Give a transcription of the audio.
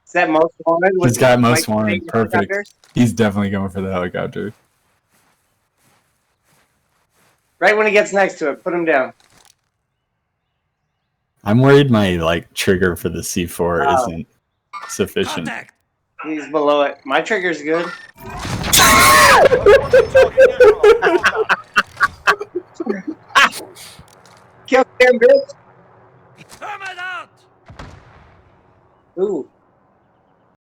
Is that most wanted? He's got most Mike wanted. Tyson Perfect. helicopter? He's definitely going for the helicopter. Right when he gets next to it, put him down. I'm worried my like trigger for the C4 Oh. isn't sufficient. Contact. He's below it. My trigger's good. Kill him, bitch. Terminate out. Ooh.